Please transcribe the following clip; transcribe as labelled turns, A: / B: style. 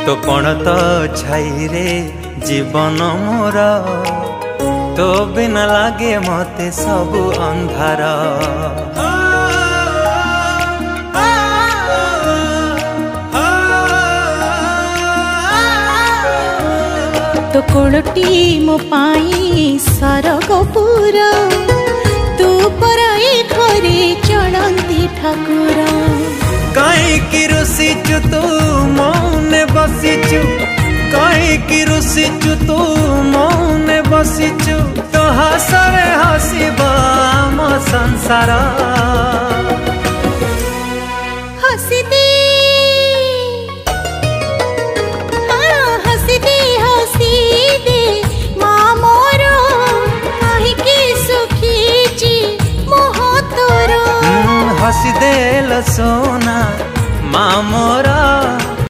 A: तो कौन तो छाई रे जीवन मोर तो बिना लागे मते सबु अंधार।
B: तो कोलटी मो पाई सरगपुर तू पराई घरे चलंती ठाकुर।
A: कहीं रुसीचु तू मौने बसीचु, कहीं रुसीचु तू मौने बसीचु, तो हसरे हसीबा आम संसार।
B: हसी दे हसी दे हसी दे माँ मोर कहीं सुखी मोह तोर।
A: हसी दे लो सोना माँ मोरा